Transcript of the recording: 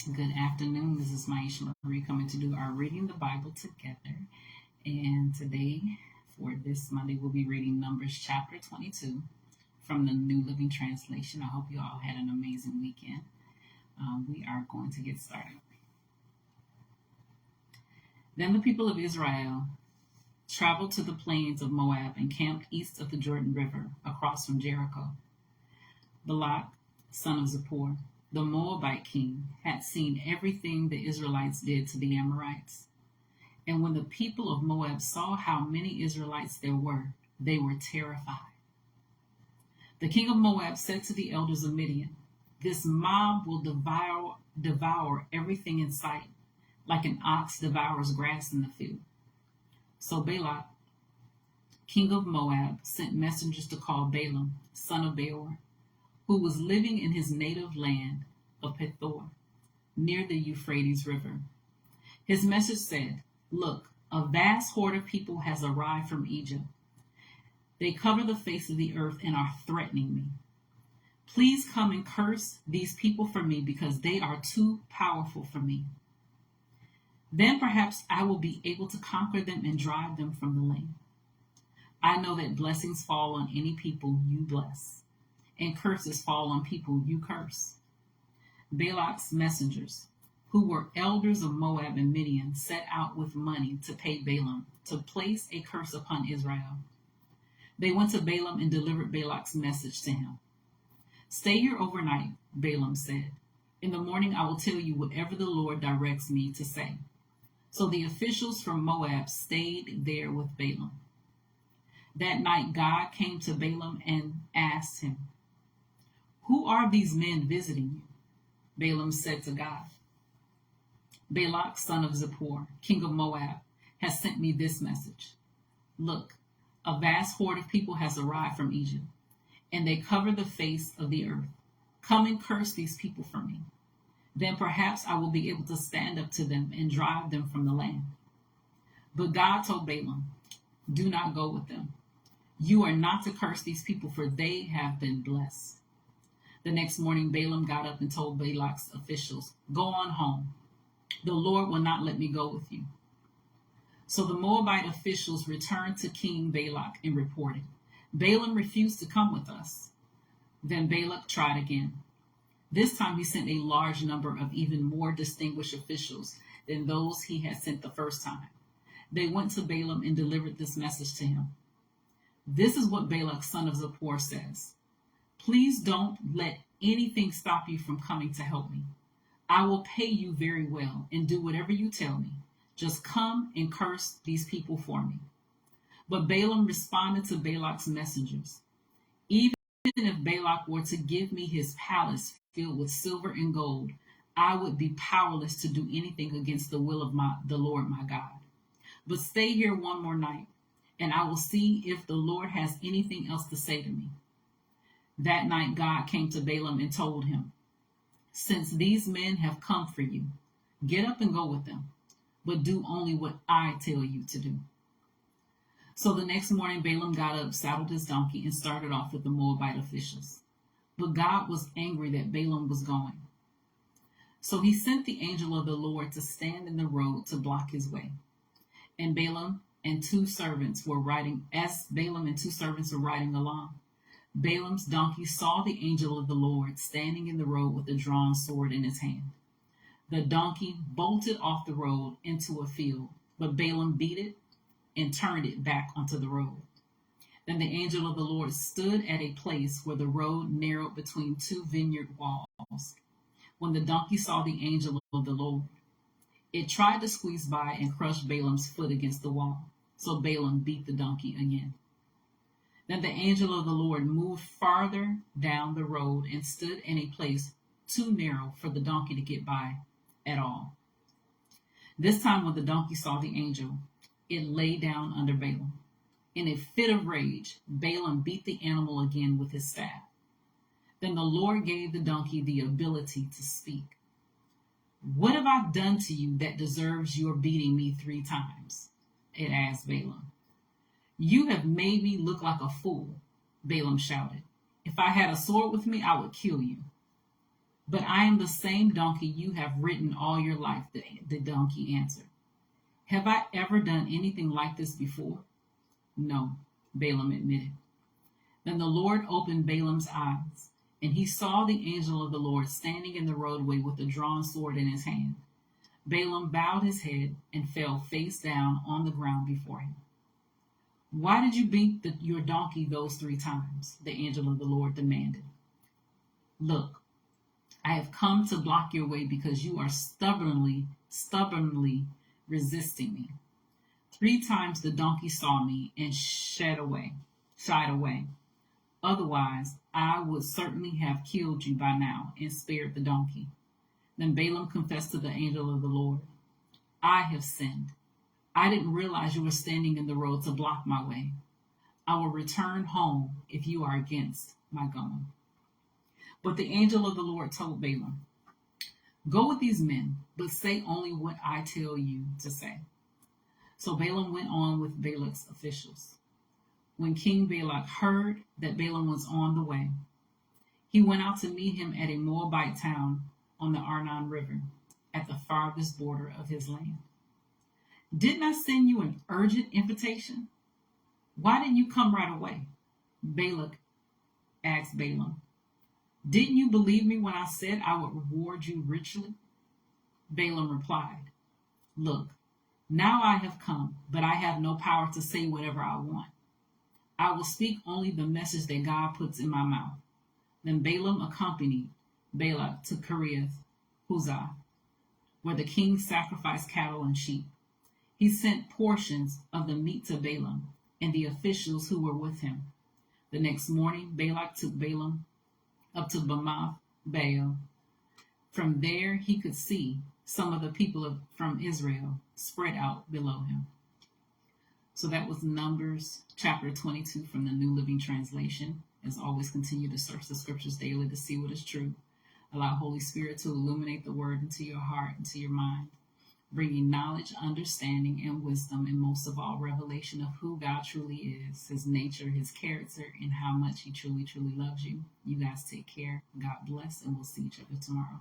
Good afternoon. This is Myesha coming to do our reading the Bible together. And today, for this Monday, we'll be reading Numbers chapter 22 from the New Living Translation. I hope you all had an amazing weekend. We are going to get started. Then the people of Israel traveled to the plains of Moab and camped east of the Jordan River, across from Jericho. Balak, son of Zippor, the Moabite king, had seen everything the Israelites did to the Amorites. And when the people of Moab saw how many Israelites there were, they were terrified. The king of Moab said to the elders of Midian, "This mob will devour everything in sight, like an ox devours grass in the field." So Balak, king of Moab, sent messengers to call Balaam, son of Beor, who was living in his native land of Pethor, near the Euphrates River. His message said, "Look, a vast horde of people has arrived from Egypt. They cover the face of the earth and are threatening me. Please come and curse these people for me, because they are too powerful for me. Then perhaps I will be able to conquer them and drive them from the land. I know that blessings fall on any people you bless, and curses fall on people you curse." Balak's messengers, who were elders of Moab and Midian, set out with money to pay Balaam to place a curse upon Israel. They went to Balaam and delivered Balak's message to him. "Stay here overnight," Balaam said. "In the morning I will tell you whatever the Lord directs me to say." So the officials from Moab stayed there with Balaam. That night God came to Balaam and asked him, "Who are these men visiting you?" Balaam said to God, "Balak, son of Zippor, king of Moab, has sent me this message. Look, a vast horde of people has arrived from Egypt, and they cover the face of the earth. Come and curse these people for me. Then perhaps I will be able to stand up to them and drive them from the land." But God told Balaam, "Do not go with them. You are not to curse these people, for they have been blessed." The next morning, Balaam got up and told Balak's officials, "Go on home. The Lord will not let me go with you." So the Moabite officials returned to King Balak and reported, "Balaam refused to come with us." Then Balak tried again. This time he sent a large number of even more distinguished officials than those he had sent the first time. They went to Balaam and delivered this message to him. "This is what Balak, son of Zippor, says. Please don't let anything stop you from coming to help me. I will pay you very well and do whatever you tell me. Just come and curse these people for me." But Balaam responded to Balak's messengers, "Even if Balak were to give me his palace filled with silver and gold, I would be powerless to do anything against the will of the Lord my God. But stay here one more night, and I will see if the Lord has anything else to say to me." That night God came to Balaam and told him, "Since these men have come for you, get up and go with them, but do only what I tell you to do." So the next morning Balaam got up, saddled his donkey, and started off with the Moabite officials. But God was angry that Balaam was going. So he sent the angel of the Lord to stand in the road to block his way. And Balaam and two servants were riding along. Balaam's donkey saw the angel of the Lord standing in the road with a drawn sword in his hand. The donkey bolted off the road into a field, but Balaam beat it and turned it back onto the road. Then the angel of the Lord stood at a place where the road narrowed between two vineyard walls. When the donkey saw the angel of the Lord, it tried to squeeze by and crush Balaam's foot against the wall. So Balaam beat the donkey again. Then the angel of the Lord moved farther down the road and stood in a place too narrow for the donkey to get by at all. This time when the donkey saw the angel, it lay down under Balaam. In a fit of rage, Balaam beat the animal again with his staff. Then the Lord gave the donkey the ability to speak. "What have I done to you that deserves your beating me 3 times?" it asked Balaam. "You have made me look like a fool," Balaam shouted. "If I had a sword with me, I would kill you." But I am the same donkey you have ridden all your life, the donkey answered. Have I ever done anything like this before? No, Balaam admitted. Then the Lord opened Balaam's eyes, and he saw the angel of the Lord standing in the roadway with a drawn sword in his hand. Balaam bowed his head and fell face down on the ground before him. Why did you beat your donkey those 3 times? The angel of the Lord demanded. Look, I have come to block your way because you are stubbornly resisting me. 3 times the donkey saw me and shied away. Otherwise, I would certainly have killed you by now and spared the donkey. Then Balaam confessed to the angel of the Lord, I have sinned. I didn't realize you were standing in the road to block my way. I will return home if you are against my going. But the angel of the Lord told Balaam, Go with these men, but say only what I tell you to say. So Balaam went on with Balak's officials. When King Balak heard that Balaam was on the way, he went out to meet him at a Moabite town on the Arnon River, at the farthest border of his land. Didn't I send you an urgent invitation? Why didn't you come right away? Balak asked Balaam. Didn't you believe me when I said I would reward you richly? Balaam replied, Look, now I have come, but I have no power to say whatever I want. I will speak only the message that God puts in my mouth. Then Balaam accompanied Balak to Kiriath Huzzah, where the king sacrificed cattle and sheep. He sent portions of the meat to Balaam and the officials who were with him. The next morning, Balak took Balaam up to Bamoth Baal. From there, he could see some of the people from Israel spread out below him. So that was Numbers chapter 22 from the New Living Translation. As always, continue to search the scriptures daily to see what is true. Allow Holy Spirit to illuminate the word into your heart, into your mind, bringing knowledge, understanding, and wisdom, and most of all, revelation of who God truly is, his nature, his character, and how much he truly, truly loves you. You guys take care. God bless, and we'll see each other tomorrow.